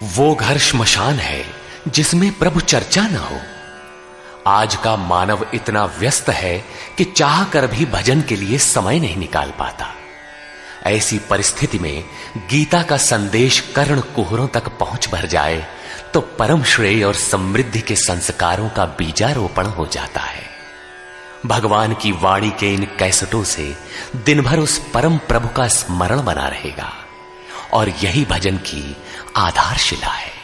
वो घर श्मशान है जिसमें प्रभु चर्चा न हो। आज का मानव इतना व्यस्त है कि चाह कर भी भजन के लिए समय नहीं निकाल पाता। ऐसी परिस्थिति में गीता का संदेश कर्ण कुहरों तक पहुंच भर जाए तो परम श्रेय और समृद्धि के संस्कारों का बीजारोपण हो जाता है। भगवान की वाणी के इन कैसेटों से दिन भर उस परम प्रभु का स्मरण बना रहेगा और यही भजन की आधारशिला है।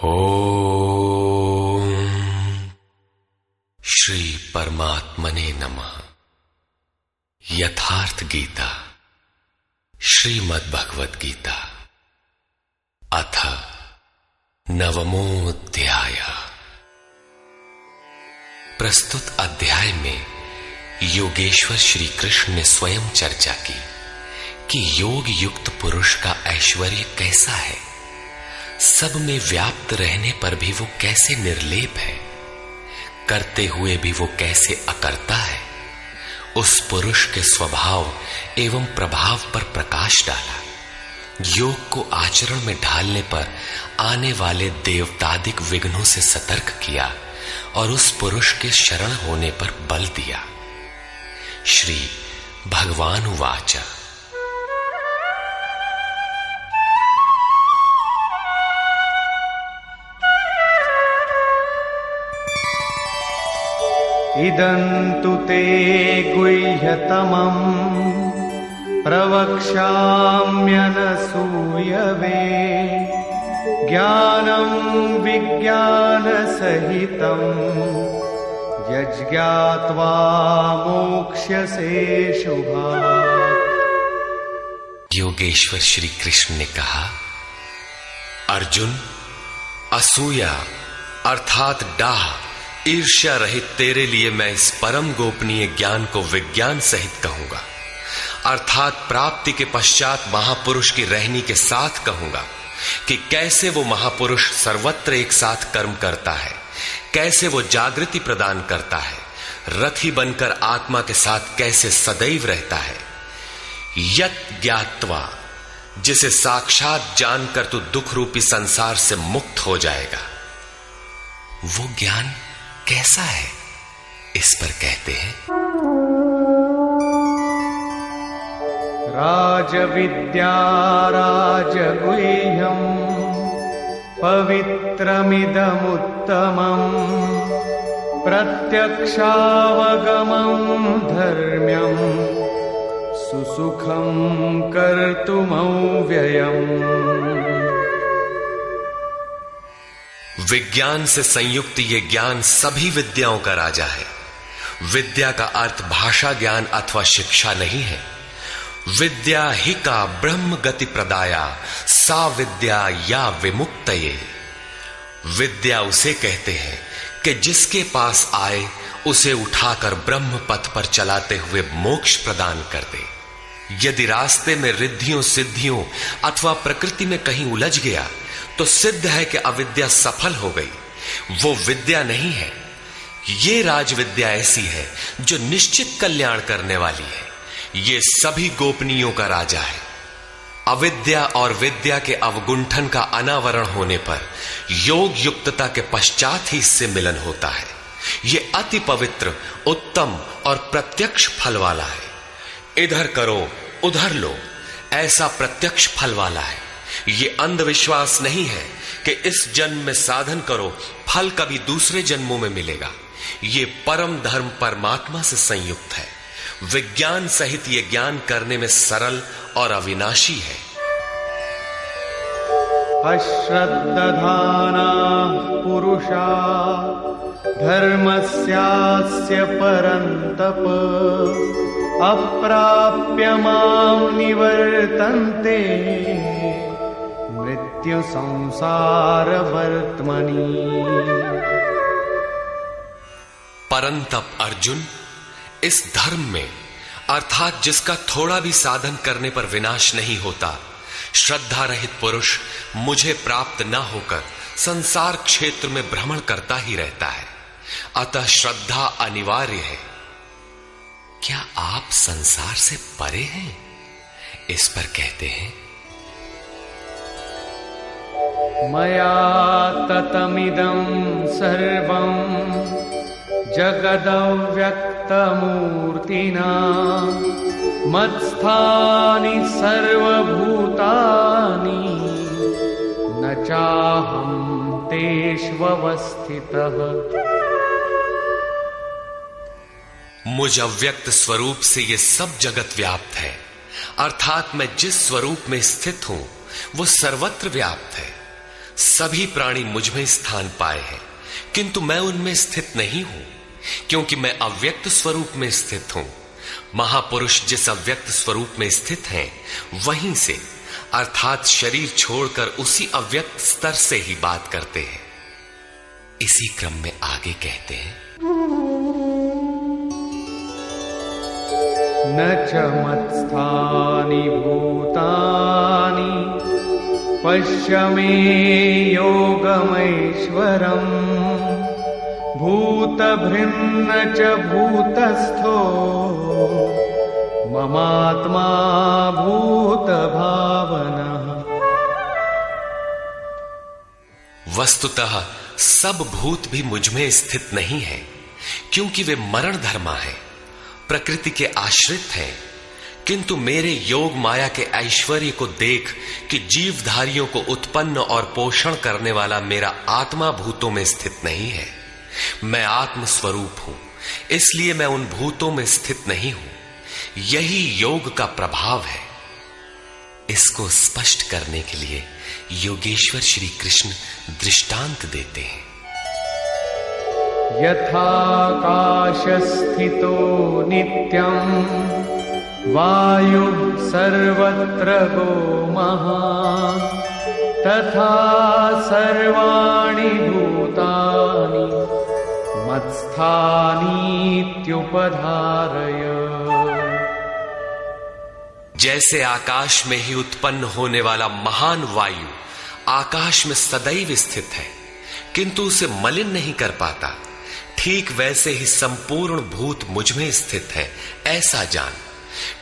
ओम श्री परमात्मने नमः। यथार्थ गीता श्रीमद् भगवद गीता अथ नवमोऽध्याय। प्रस्तुत अध्याय में योगेश्वर श्री कृष्ण ने स्वयं चर्चा की कि योग युक्त पुरुष का ऐश्वर्य कैसा है, सब में व्याप्त रहने पर भी वो कैसे निर्लेप है, करते हुए भी वो कैसे अकर्ता है। उस पुरुष के स्वभाव एवं प्रभाव पर प्रकाश डाला। योग को आचरण में ढालने पर आने वाले देवतादिक विघ्नों से सतर्क किया और उस पुरुष के शरण होने पर बल दिया। श्री भगवान उवाच। इदन्तु ते गुह्यतमम् प्रवक्ष्याम्यनसूयवे ज्ञानं विज्ञानसहितं यज्ञात्वा मोक्ष्यसे शुभात्। योगेश्वर श्री कृष्ण ने कहा, अर्जुन, असूया अर्थात डाह ईर्ष्या रहित तेरे लिए मैं इस परम गोपनीय ज्ञान को विज्ञान सहित कहूंगा, अर्थात प्राप्ति के पश्चात महापुरुष की रहनी के साथ कहूंगा कि कैसे वो महापुरुष सर्वत्र एक साथ कर्म करता है, कैसे वो जागृति प्रदान करता है, रथी बनकर आत्मा के साथ कैसे सदैव रहता है। यत् ज्ञात्वा, जिसे साक्षात जानकर तू दुख रूपी संसार से मुक्त हो जाएगा। वो ज्ञान कैसा है, इस पर कहते हैं, राजविद्या राजगुह्यम् पवित्रमिदमुत्तमम् प्रत्यक्षावगमम् धर्म्यम् सुसुखम् कर्तुमव्ययम्। विज्ञान से संयुक्त ये ज्ञान सभी विद्याओं का राजा है। विद्या का अर्थ भाषा ज्ञान अथवा शिक्षा नहीं है। विद्या ही का ब्रह्म गति प्रदाया सा विद्या या विमुक्तये। विद्या उसे कहते हैं कि जिसके पास आए उसे उठाकर ब्रह्म पथ पर चलाते हुए मोक्ष प्रदान कर दे। यदि रास्ते में रिद्धियों सिद्धियों अथवा प्रकृति में कहीं उलझ गया तो सिद्ध है कि अविद्या सफल हो गई। वो विद्या नहीं है। ये राजविद्या ऐसी है जो निश्चित कल्याण करने वाली है। ये सभी गोपनीयों का राजा है। अविद्या और विद्या के अवगुंठन का अनावरण होने पर योग युक्तता के पश्चात ही इससे मिलन होता है। ये अति पवित्र, उत्तम और प्रत्यक्ष फल वाला है। इधर करो उधर लो, ऐसा प्रत्यक्ष फल वाला है। ये अंधविश्वास नहीं है कि इस जन्म में साधन करो, फल कभी दूसरे जन्मों में मिलेगा। ये परम धर्म परमात्मा से संयुक्त है। विज्ञान सहित ये ज्ञान करने में सरल और अविनाशी है। अश्रद्धाना पुरुषा धर्मस्यास्य परन्तप अप्राप्य मां निवर्तन्ते मृत्यु संसार वर्त्मनि। परंतप अर्जुन, इस धर्म में अर्थात जिसका थोड़ा भी साधन करने पर विनाश नहीं होता, श्रद्धा रहित पुरुष मुझे प्राप्त न होकर संसार क्षेत्र में भ्रमण करता ही रहता है। अतः श्रद्धा अनिवार्य है। क्या आप संसार से परे हैं? इस पर कहते हैं, मया ततमिदं सर्वं जगदव्यक्तमूर्तिना मत्स्थानि सर्वभूतानि न चाहं तेष्वस्थितः। मुझ अव्यक्त स्वरूप से ये सब जगत व्याप्त है, अर्थात मैं जिस स्वरूप में स्थित हूं वो सर्वत्र व्याप्त है। सभी प्राणी मुझ में स्थान पाए हैं, किंतु मैं उनमें स्थित नहीं हूं, क्योंकि मैं अव्यक्त स्वरूप में स्थित हूं। महापुरुष जिस अव्यक्त स्वरूप में स्थित हैं, वहीं से अर्थात शरीर छोड़कर उसी अव्यक्त स्तर से ही बात करते हैं। इसी क्रम में आगे कहते हैं, न च मत्स्थानि भूतानि पश्य मे योगमैश्वरम् भूतभृन्न च भूतस्थो ममात्मा भूतभावनः। वस्तुतः सब भूत भी मुझ में स्थित नहीं है, क्योंकि वे मरण धर्मा है, प्रकृति के आश्रित हैं। किंतु मेरे योग माया के ऐश्वर्य को देख कि जीवधारियों को उत्पन्न और पोषण करने वाला मेरा आत्मा भूतों में स्थित नहीं है। मैं आत्म स्वरूप हूं, इसलिए मैं उन भूतों में स्थित नहीं हूं। यही योग का प्रभाव है। इसको स्पष्ट करने के लिए योगेश्वर श्री कृष्ण दृष्टांत देते हैं। यथाकाशस्थितो नित्यं वायु सर्वत्र गो महान् तथा सर्वाणि भूतानि मत्स्थानीत्युपधारय। जैसे आकाश में ही उत्पन्न होने वाला महान वायु आकाश में सदैव स्थित है, किंतु उसे मलिन नहीं कर पाता, ठीक वैसे ही संपूर्ण भूत मुझ में स्थित है, ऐसा जान।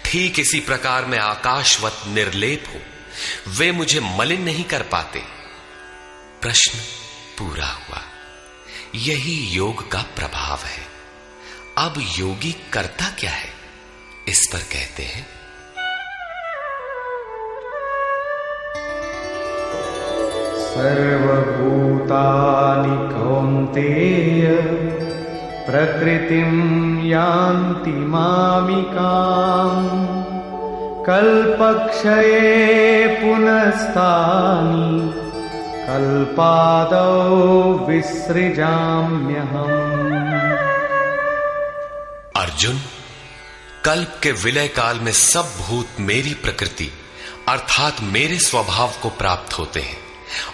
ठीक इसी प्रकार मैं आकाशवत निर्लेप हूं, वे मुझे मलिन नहीं कर पाते। प्रश्न पूरा हुआ। यही योग का प्रभाव है। अब योगी करता क्या है, इस पर कहते हैं, सर्वभूतानि कौन्तेय प्रकृतिं यान्ति मामिकाम् कल्पक्षये पुनस्तानि कल्पादौ विसृजाम्यहम्। अर्जुन, कल्प के विलय काल में सब भूत मेरी प्रकृति अर्थात मेरे स्वभाव को प्राप्त होते हैं,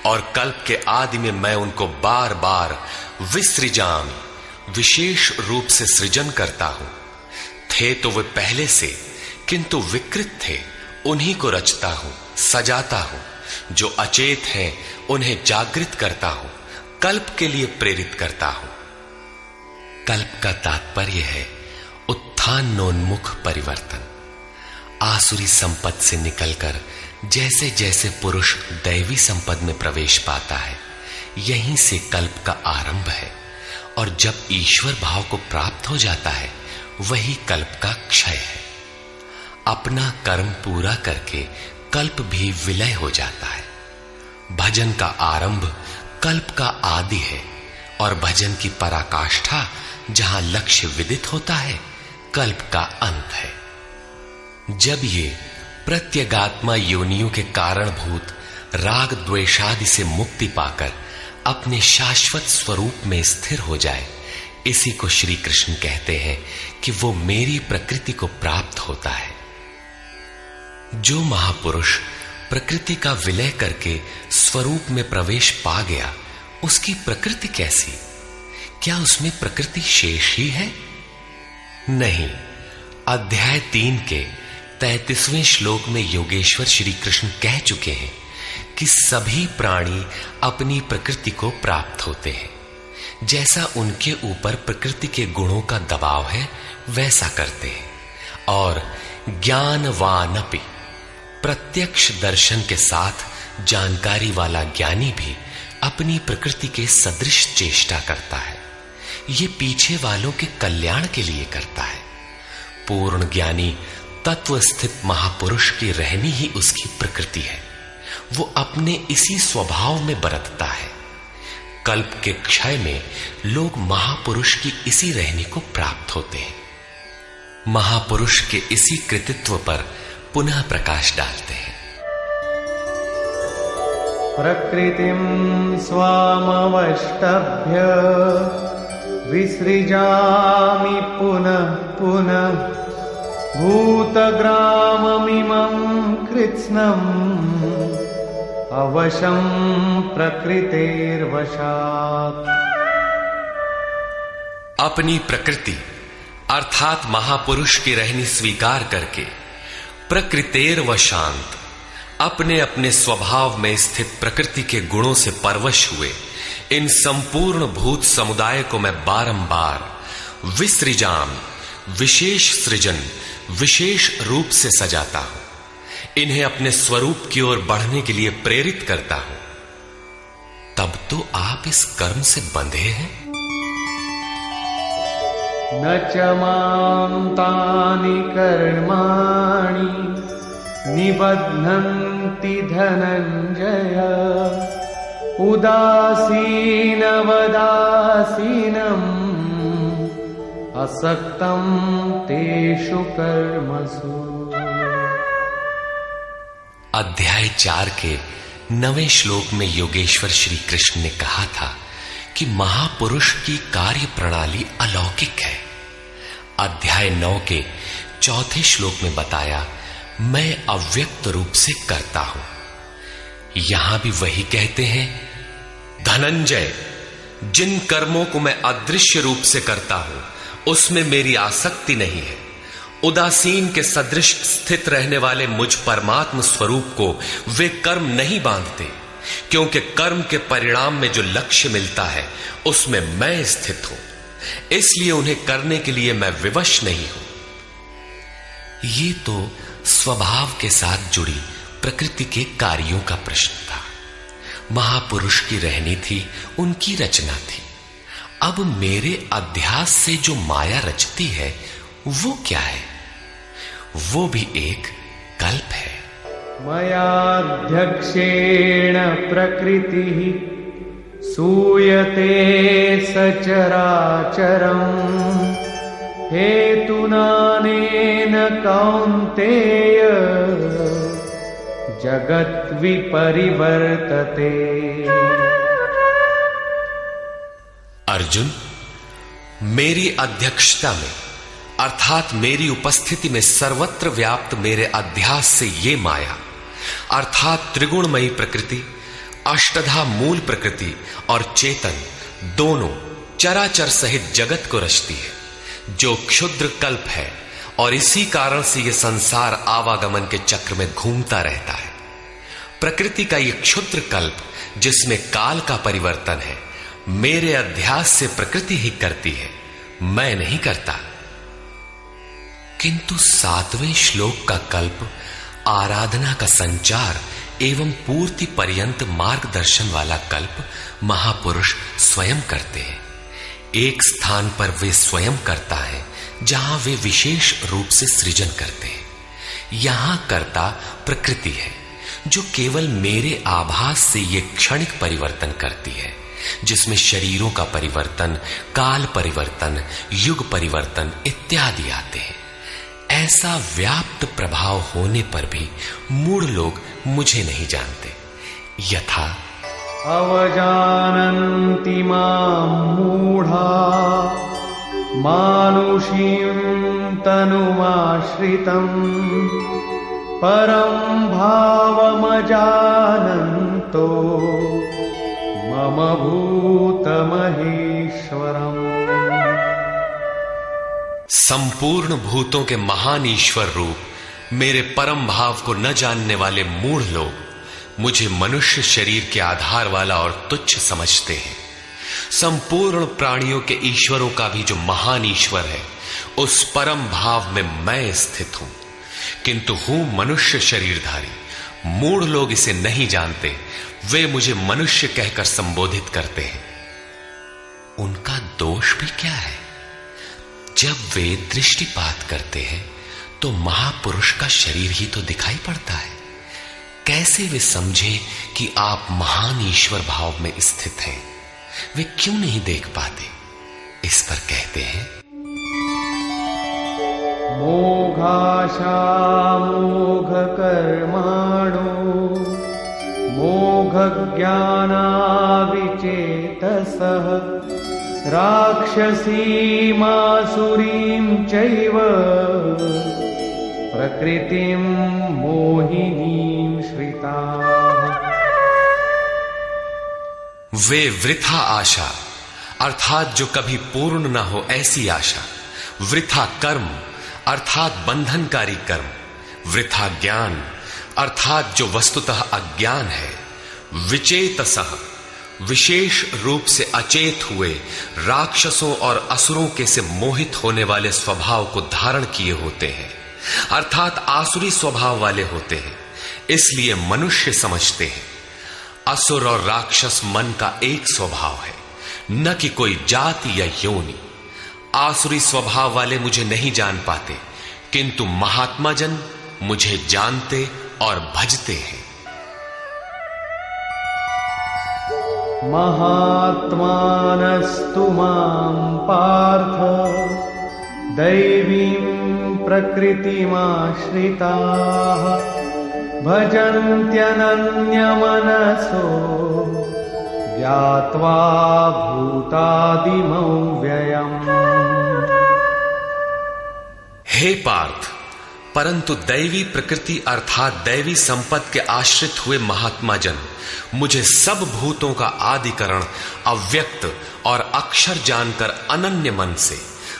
और कल्प के आदि में मैं उनको बार बार विसृजामि विशेष रूप से सृजन करता हूं। थे तो वे पहले से, किंतु विकृत थे, उन्हीं को रचता हूं, सजाता हूं। जो अचेत हैं उन्हें जागृत करता हूं, कल्प के लिए प्रेरित करता हूं। कल्प का तात्पर्य है उत्थानोन्मुख परिवर्तन। आसुरी संपद से निकलकर जैसे जैसे पुरुष दैवी संपद में प्रवेश पाता है, यहीं से कल्प का आरंभ है, और जब ईश्वर भाव को प्राप्त हो जाता है, वही कल्प का क्षय है। अपना कर्म पूरा करके कल्प भी विलय हो जाता है। भजन का आरंभ कल्प का आदि है, और भजन की पराकाष्ठा जहां लक्ष्य विदित होता है, कल्प का अंत है। जब ये प्रत्यगात्मा योनियों के कारणभूत राग द्वेषादि से मुक्ति पाकर अपने शाश्वत स्वरूप में स्थिर हो जाए, इसी को श्री कृष्ण कहते हैं कि वो मेरी प्रकृति को प्राप्त होता है। जो महापुरुष प्रकृति का विलय करके स्वरूप में प्रवेश पा गया, उसकी प्रकृति कैसी? क्या उसमें प्रकृति शेष ही है? नहीं। अध्याय 3 के 33वें श्लोक में योगेश्वर श्री कृष्ण कह चुके हैं कि सभी प्राणी अपनी प्रकृति को प्राप्त होते हैं। जैसा उनके ऊपर प्रकृति के गुणों का दबाव है, वैसा करते हैं। और ज्ञानवानपि, प्रत्यक्ष दर्शन के साथ जानकारी वाला ज्ञानी भी अपनी प्रकृति के सदृश चेष्टा करता है। ये पीछे वालों के कल्याण के लिए करता है। पूर्ण ज्ञानी तत्व स्थित महापुरुष की रहनी ही उसकी प्रकृति है। वो अपने इसी स्वभाव में बरतता है। कल्प के क्षय में लोग महापुरुष की इसी रहनी को प्राप्त होते हैं। महापुरुष के इसी कृतित्व पर पुनः प्रकाश डालते हैं। प्रकृतिं स्वामवष्टभ्य विसृजामि पुनः पुनः भूतग्राममिमं कृत्स्नम् अवशं प्रकृतेर्वशात्। अपनी प्रकृति अर्थात महापुरुष की रहनी स्वीकार करके प्रकृतेर्वशांत, अपने अपने स्वभाव में स्थित प्रकृति के गुणों से परवश हुए इन संपूर्ण भूत समुदाय को मैं बारंबार विसृजाम, विशेष सृजन, विशेष रूप से सजाता हूं। इन्हें अपने स्वरूप की ओर बढ़ने के लिए प्रेरित करता हूं। तब तो आप इस कर्म से बंधे हैं। न च मां तानि कर्माणि निबध्नन्ति धनञ्जय उदासीनवदासीनम् असक्तं तेषु कर्मसु। अध्याय 4 के 9वें श्लोक में योगेश्वर श्री कृष्ण ने कहा था कि महापुरुष की कार्य प्रणाली अलौकिक है। अध्याय 9 के 4थे श्लोक में बताया, मैं अव्यक्त रूप से करता हूं। यहां भी वही कहते हैं, धनंजय, जिन कर्मों को मैं अदृश्य रूप से करता हूं उसमें मेरी आसक्ति नहीं है। उदासीन के सदृश स्थित रहने वाले मुझ परमात्म स्वरूप को वे कर्म नहीं बांधते, क्योंकि कर्म के परिणाम में जो लक्ष्य मिलता है उसमें मैं स्थित हूं। इसलिए उन्हें करने के लिए मैं विवश नहीं हूं। ये तो स्वभाव के साथ जुड़ी प्रकृति के कार्यों का प्रश्न था। महापुरुष की रहनी थी, उनकी रचना थी। अब मेरे अध्यास से जो माया रचती है वो क्या है? वो भी एक कल्प है। मयाध्यक्षेण प्रकृतिः सूयते सचराचरम् हेतुनानेन कौन्तेय जगत् विपरिवर्तते। अर्जुन, मेरी अध्यक्षता में अर्थात मेरी उपस्थिति में सर्वत्र व्याप्त मेरे अध्यास से ये माया अर्थात त्रिगुणमयी प्रकृति, अष्टधा मूल प्रकृति और चेतन दोनों चराचर सहित जगत को रचती है, जो क्षुद्र कल्प है। और इसी कारण से यह संसार आवागमन के चक्र में घूमता रहता है। प्रकृति का यह क्षुद्र कल्प जिसमें काल का परिवर्तन है, मेरे अध्यास से प्रकृति ही करती है, मैं नहीं करता। किंतु 7वें श्लोक का कल्प आराधना का संचार एवं पूर्ति पर्यंत मार्गदर्शन वाला कल्प महापुरुष स्वयं करते हैं। एक स्थान पर वे स्वयं करता है जहां वे विशेष रूप से सृजन करते हैं। यहां कर्ता प्रकृति है, जो केवल मेरे आभास से ये क्षणिक परिवर्तन करती है, जिसमें शरीरों का परिवर्तन, काल परिवर्तन, युग परिवर्तन इत्यादि आते हैं। ऐसा व्याप्त प्रभाव होने पर भी मूढ़ लोग मुझे नहीं जानते। यथा अवजानन्ति मां मूढ़ा मानुषीं तनुमाश्रितम् परं भावमजानन्तो मम भूतमहेश्वरम्। संपूर्ण भूतों के महान ईश्वर रूप मेरे परम भाव को न जानने वाले मूढ़ लोग मुझे मनुष्य शरीर के आधार वाला और तुच्छ समझते हैं। संपूर्ण प्राणियों के ईश्वरों का भी जो महान ईश्वर है, उस परम भाव में मैं स्थित हूं, किंतु हूं मनुष्य शरीरधारी। मूढ़ लोग इसे नहीं जानते, वे मुझे मनुष्य कहकर संबोधित करते हैं। उनका दोष भी क्या है? जब वे दृष्टिपात करते हैं तो महापुरुष का शरीर ही तो दिखाई पड़ता है। कैसे वे समझे कि आप महान ईश्वर भाव में स्थित हैं? वे क्यों नहीं देख पाते? इस पर कहते हैं, मोघाशा मोघ कर्माणो मोघ ज्ञानाविचेतसः राक्षसीमासुरीं चैव प्रकृतिं मोहिनीं श्रिताः। वे वृथा आशा अर्थात जो कभी पूर्ण न हो ऐसी आशा, वृथा कर्म अर्थात बंधनकारी कर्म, वृथा ज्ञान अर्थात जो वस्तुतः अज्ञान है, विचेतसः विशेष रूप से अचेत हुए राक्षसों और असुरों के से मोहित होने वाले स्वभाव को धारण किए होते हैं, अर्थात आसुरी स्वभाव वाले होते हैं। इसलिए मनुष्य समझते हैं असुर और राक्षस मन का एक स्वभाव है, न कि कोई जाति या योनि। आसुरी स्वभाव वाले मुझे नहीं जान पाते, किंतु महात्मा जन मुझे जानते और भजते हैं। महात्मानस्तु मां पार्थ दैवीं प्रकृतिमाश्रिताः भजन्त्यनन्यमनसो ज्ञात्वा भूतादिमौ व्ययम्। हे पार्थ, परंतु दैवी प्रकृति अर्थात दैवी संपत्ति के आश्रित हुए महात्मा जन मुझे सब भूतों का आदिकरण अव्यक्त और अक्षर जानकर अनन्य मन से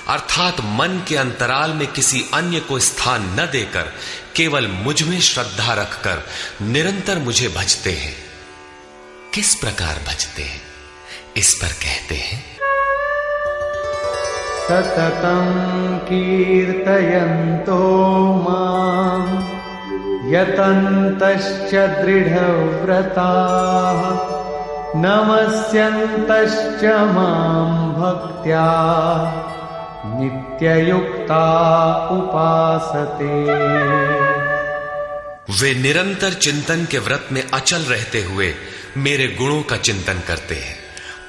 अर्थात मन के अंतराल में किसी अन्य को स्थान न देकर केवल मुझ में श्रद्धा रखकर निरंतर मुझे भजते हैं। किस प्रकार भजते हैं? इस पर कहते हैं, सततं कीर्तयन्तो मां यतन्तश्च दृढव्रताः नमस्यन्तश्च मां भक्त्या नित्ययुक्ता उपासते। वे निरंतर चिंतन के व्रत में अचल रहते हुए मेरे गुणों का चिंतन करते हैं,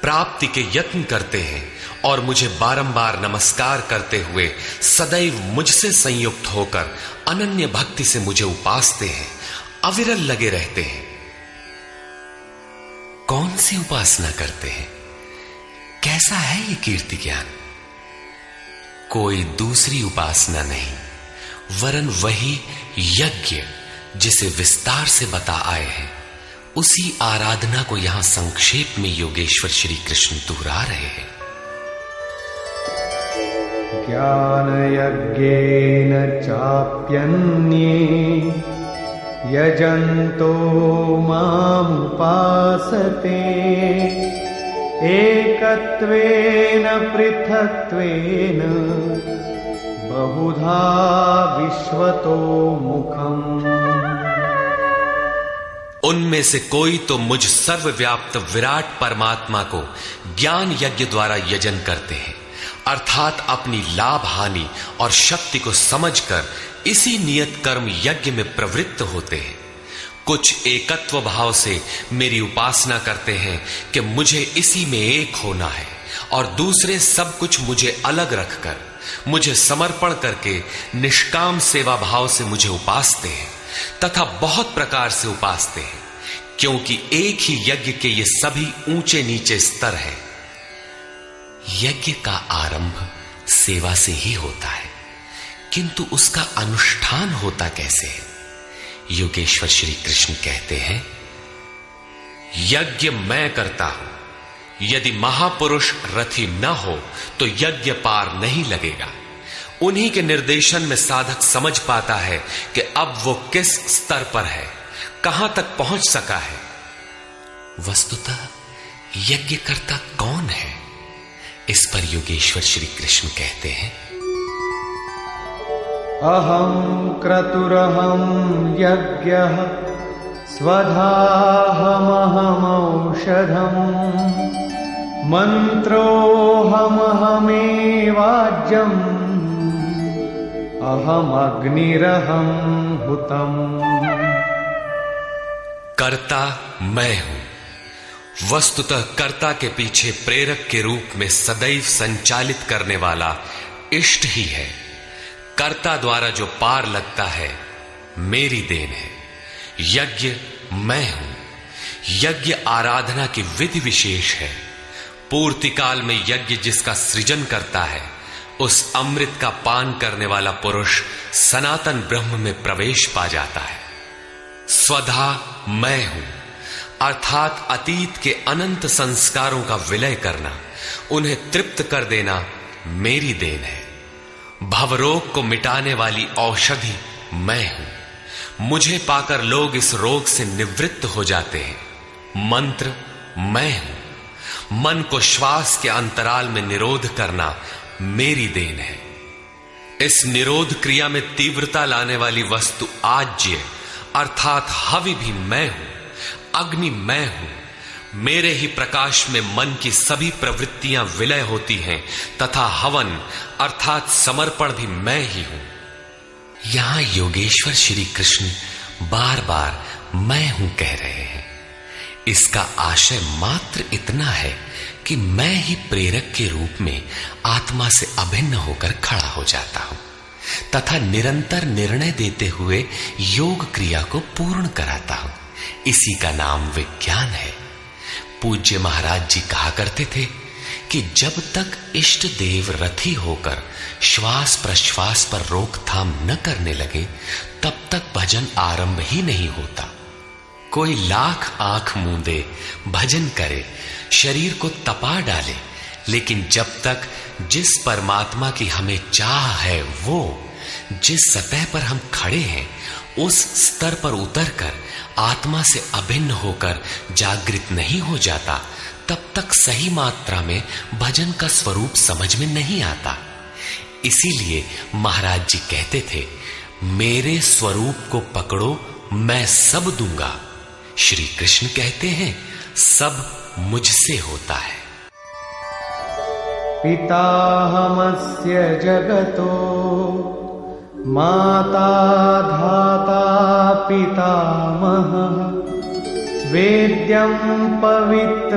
प्राप्ति के यत्न करते हैं और मुझे बारंबार नमस्कार करते हुए सदैव मुझसे संयुक्त होकर अनन्य भक्ति से मुझे उपासते हैं, अविरल लगे रहते हैं। कौन सी उपासना करते हैं? कैसा है ये कीर्ति ज्ञान? कोई दूसरी उपासना नहीं, वरन वही यज्ञ जिसे विस्तार से बता आए हैं, उसी आराधना को यहां संक्षेप में योगेश्वर श्री कृष्ण दोहरा रहे हैं। ज्ञानयज्ञेन चाप्यन्ये यजन्तो मामुपासते एकत्वेन पृथक्त्वेन बहुधा विश्वतो मुखम्। उनमें से कोई तो मुझ सर्वव्याप्त विराट परमात्मा को ज्ञान यज्ञ द्वारा यजन करते हैं, अर्थात अपनी लाभ हानि और शक्ति को समझकर इसी नियत कर्म यज्ञ में प्रवृत्त होते हैं। कुछ एकत्व भाव से मेरी उपासना करते हैं कि मुझे इसी में एक होना है, और दूसरे सब कुछ मुझे अलग रखकर मुझे समर्पण करके निष्काम सेवा भाव से मुझे उपासते हैं तथा बहुत प्रकार से उपासते हैं, क्योंकि एक ही यज्ञ के ये सभी ऊंचे नीचे स्तर हैं। यज्ञ का आरंभ सेवा से ही होता है, किंतु उसका अनुष्ठान होता कैसे है? योगेश्वर श्री कृष्ण कहते हैं, यज्ञ मैं करता हूं। यदि महापुरुष रथी न हो तो यज्ञ पार नहीं लगेगा। उन्हीं के निर्देशन में साधक समझ पाता है कि अब वो किस स्तर पर है, कहां तक पहुंच सका है। वस्तुतः यज्ञकर्ता कौन है? इस पर योगेश्वर श्री कृष्ण कहते हैं, अहं क्रतुरहं यज्ञः स्वधाहमहमौषधम् मन्त्रोऽहमहमेवाज्यम् अहमग्निरहं हुतम्। कर्ता मैं हूं। वस्तुतः कर्ता के पीछे प्रेरक के रूप में सदैव संचालित करने वाला इष्ट ही है। कर्ता द्वारा जो पार लगता है मेरी देन है। यज्ञ मैं हूं। यज्ञ आराधना की विधि विशेष है। पूर्ति काल में यज्ञ जिसका सृजन करता है, उस अमृत का पान करने वाला पुरुष सनातन ब्रह्म में प्रवेश पा जाता है। स्वधा मैं हूं, अर्थात अतीत के अनंत संस्कारों का विलय करना, उन्हें तृप्त कर देना मेरी देन है। भवरोग को मिटाने वाली औषधि मैं हूं। मुझे पाकर लोग इस रोग से निवृत्त हो जाते हैं। मंत्र मैं हूं। मन को श्वास के अंतराल में निरोध करना मेरी देन है। इस निरोध क्रिया में तीव्रता लाने वाली वस्तु आज्य अर्थात हवि भी मैं हूं। अग्नि मैं हूं। मेरे ही प्रकाश में मन की सभी प्रवृत्तियां विलय होती हैं तथा हवन अर्थात समर्पण भी मैं ही हूं। यहां योगेश्वर श्री कृष्ण बार बार मैं हूं कह रहे हैं। इसका आशय मात्र इतना है कि मैं ही प्रेरक के रूप में आत्मा से अभिन्न होकर खड़ा हो जाता हूं तथा निरंतर निर्णय देते हुए योग क्रिया को पूर्ण कराता हूं। इसी का नाम विज्ञान है। पूज्य महाराज जी कहा करते थे कि जब तक इष्ट देव रथी होकर श्वास प्रश्वास पर रोकथाम न करने लगे तब तक भजन आरंभ ही नहीं होता। कोई लाख आंख मूंदे भजन करे, शरीर को तपा डाले, लेकिन जब तक जिस परमात्मा की हमें चाह है, वो जिस सतह पर हम खड़े हैं उस स्तर पर उतरकर आत्मा से अभिन्न होकर जागृत नहीं हो जाता, तब तक सही मात्रा में भजन का स्वरूप समझ में नहीं आता। इसीलिए महाराज जी कहते थे, मेरे स्वरूप को पकड़ो, मैं सब दूंगा। श्री कृष्ण कहते हैं, सब मुझसे होता है। पिताहमस्य जगतो माता धाता पितामहः वेद्यं पवित्रमोंकार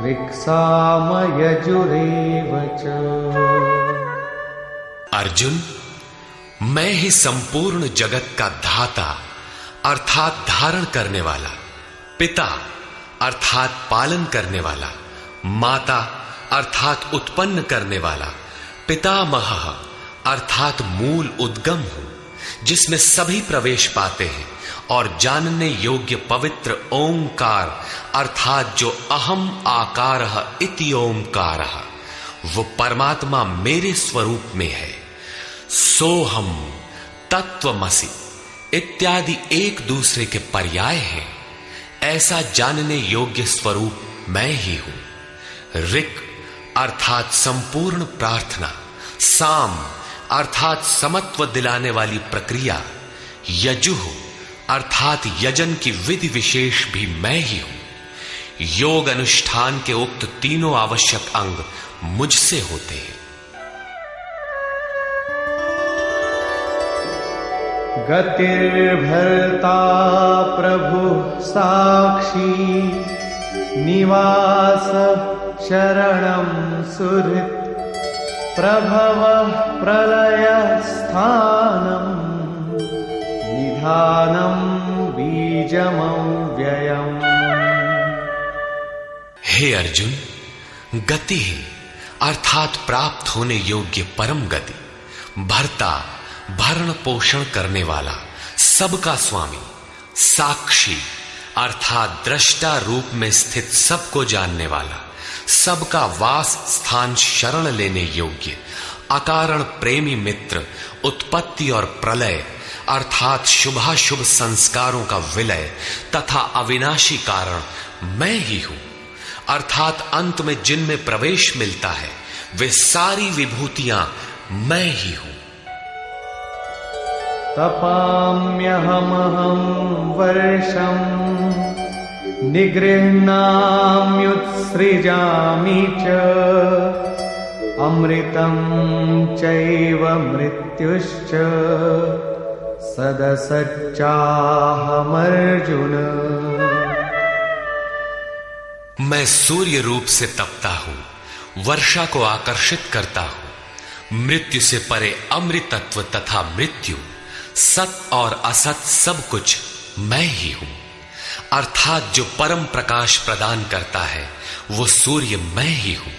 ऋक्सामयजुरेव च। अर्जुन, मैं ही संपूर्ण जगत का धाता अर्थात धारण करने वाला, पिता अर्थात पालन करने वाला, माता अर्थात उत्पन्न करने वाला, पितामह अर्थात मूल उद्गम हूं, जिसमें सभी प्रवेश पाते हैं, और जानने योग्य पवित्र ओंकार अर्थात जो अहम आकारः इति ओंकारः, वो परमात्मा मेरे स्वरूप में है। सोहम, तत्वमसि इत्यादि एक दूसरे के पर्याय हैं। ऐसा जानने योग्य स्वरूप मैं ही हूं। ऋक् अर्थात संपूर्ण प्रार्थना, साम अर्थात समत्व दिलाने वाली प्रक्रिया, यजुः अर्थात यजन की विधि विशेष भी मैं ही हूं। योग अनुष्ठान के उक्त तीनों आवश्यक अंग मुझसे होते हैं। गतिर्भर्ता प्रभु साक्षी निवास शरणं सुहृत् प्रभवः प्रलय स्थानं निधानं बीजमव्ययम्। हे अर्जुन, गति ही अर्थात प्राप्त होने योग्य परम गति, भर्ता भरण पोषण करने वाला, सबका स्वामी, साक्षी अर्थात दृष्टा रूप में स्थित सबको जानने वाला, सबका वास स्थान शरण लेने योग्य, अकारण प्रेमी मित्र, उत्पत्ति और प्रलय अर्थात शुभाशुभ संस्कारों का विलय तथा अविनाशी कारण मैं ही हूं, अर्थात अंत में जिनमें प्रवेश मिलता है वे सारी विभूतियां मैं ही हूं। तपाम्यहमहं वर्षम् निगृह्णाम्युत्सृजामि च अमृतं चैव मृत्युश्च सदसच्चाहमर्जुन। मैं सूर्य रूप से तपता हूं, वर्षा को आकर्षित करता हूं, मृत्यु से परे अमृतत्व तथा मृत्यु, सत और असत सब कुछ मैं ही हूं, अर्थात जो परम प्रकाश प्रदान करता है वो सूर्य मैं ही हूं।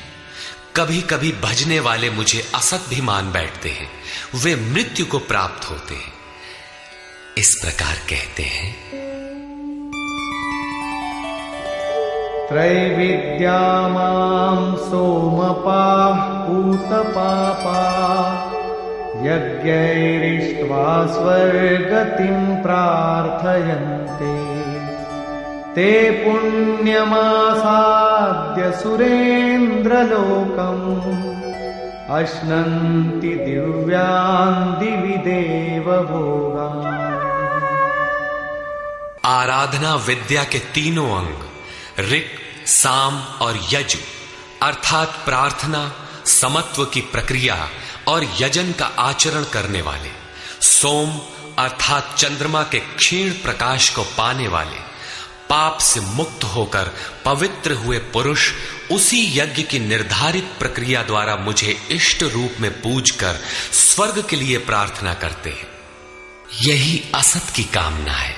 कभी कभी भजने वाले मुझे असत भी मान बैठते हैं, वे मृत्यु को प्राप्त होते हैं। इस प्रकार कहते हैं, त्रैविद्या मां सोमपाः पूतपापाः यज्ञैरिष्ट्वा स्वर्गतिं प्रार्थयन्ते ते पुण्यमासाद्य सुरेन्द्रलोकम् अश्नन्ति दिव्यान् दिवि देवभोगान्। आराधना विद्या के तीनों अंग ऋक्, साम और यजु अर्थात प्रार्थना, समत्व की प्रक्रिया और यजन का आचरण करने वाले, सोम अर्थात चंद्रमा के क्षीण प्रकाश को पाने वाले, पाप से मुक्त होकर पवित्र हुए पुरुष उसी यज्ञ की निर्धारित प्रक्रिया द्वारा मुझे इष्ट रूप में पूजकर स्वर्ग के लिए प्रार्थना करते हैं। यही असत की कामना है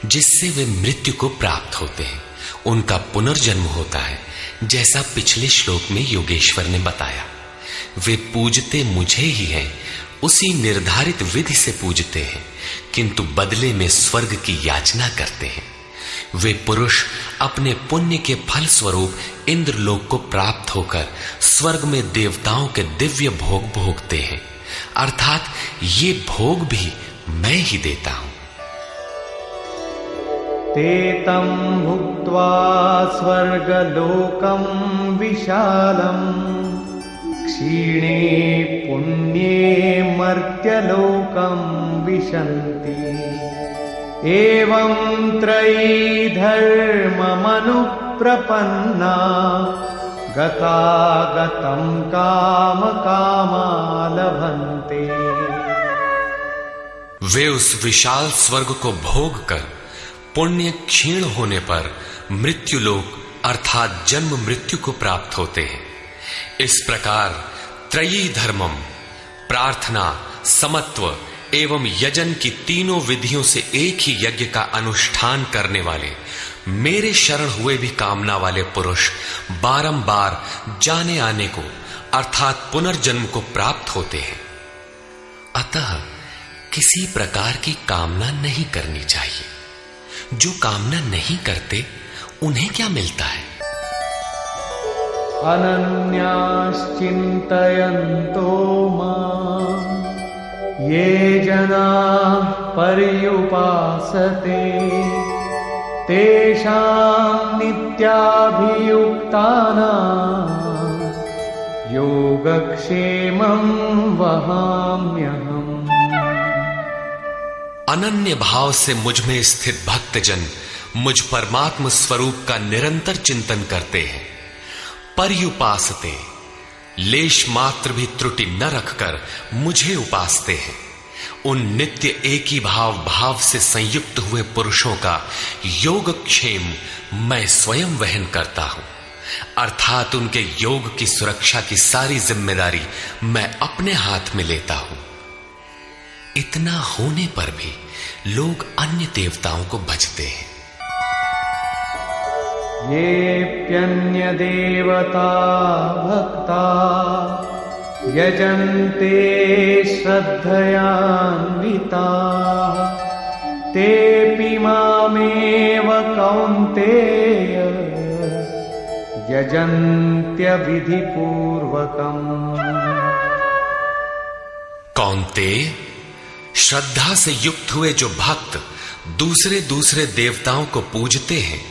जिससे वे मृत्यु को प्राप्त होते हैं, उनका पुनर्जन्म होता है, जैसा पिछले श्लोक में योगेश्वर ने बताया। वे पूजते मुझे ही हैं, उसी निर्धारित विधि से पूजते हैं, किंतु बदले में स्वर्ग की याचना करते हैं। वे पुरुष अपने पुण्य के फल स्वरूप इंद्रलोक को प्राप्त होकर स्वर्ग में देवताओं के दिव्य भोग भोगते हैं, अर्थात ये भोग भी मैं ही देता हूं। ते तं भुक्त्वा स्वर्गलोकं विशालम् क्षीणे पुण्ये मर्त्यलोकं विशन्ति एवं त्रयी धर्ममनुप्रपन्ना गतागतं कामकामा लभन्ते। वे उस विशाल स्वर्ग को भोग कर पुण्य क्षीण होने पर मृत्युलोक अर्थात जन्म मृत्यु को प्राप्त होते हैं। इस प्रकार त्रयी धर्मम प्रार्थना, समत्व एवं यजन की तीनों विधियों से एक ही यज्ञ का अनुष्ठान करने वाले मेरे शरण हुए भी कामना वाले पुरुष बारंबार जाने आने को अर्थात पुनर्जन्म को प्राप्त होते हैं। अतः किसी प्रकार की कामना नहीं करनी चाहिए। जो कामना नहीं करते उन्हें क्या मिलता है? अनन्याश्चिन्तयन्तो मां ये जनाः पर्युपासते तेषां नित्याभियुक्तानां योगक्षेमं वहाम्यहम्। अनन्य भाव से मुझ में स्थित भक्तजन मुझ परमात्म स्वरूप का निरंतर चिंतन करते हैं। पर्युपासते लेश मात्र भी त्रुटि न रखकर मुझे उपासते हैं। उन नित्य एक ही भाव से संयुक्त हुए पुरुषों का योगक्षेम मैं स्वयं वहन करता हूं, अर्थात उनके योग की सुरक्षा की सारी जिम्मेदारी मैं अपने हाथ में लेता हूं। इतना होने पर भी लोग अन्य देवताओं को भजते हैं। येऽप्यन्य देवता भक्ता यजन्ते श्रद्धयान्विता तेऽपि मामेव कौन्तेय यजन्त्यविधिपूर्वकम्। कौन्तेय, श्रद्धा से युक्त हुए जो भक्त दूसरे दूसरे देवताओं को पूजते हैं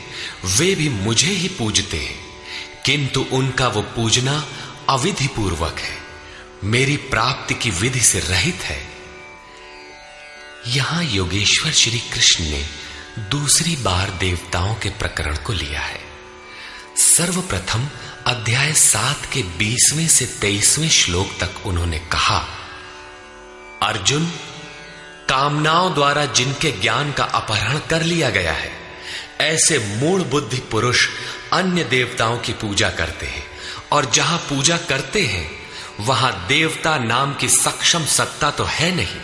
वे भी मुझे ही पूजते हैं, किंतु उनका वो पूजना अविधि पूर्वक है, मेरी प्राप्ति की विधि से रहित है। यहां योगेश्वर श्री कृष्ण ने दूसरी बार देवताओं के प्रकरण को लिया है। सर्वप्रथम अध्याय 7 के 20वें से 23वें श्लोक तक उन्होंने कहा, अर्जुन, कामनाओं द्वारा जिनके ज्ञान का अपहरण कर लिया गया है, ऐसे मूढ़ बुद्धि पुरुष अन्य देवताओं की पूजा करते हैं, और जहां पूजा करते हैं वहां देवता नाम की सक्षम सत्ता तो है नहीं,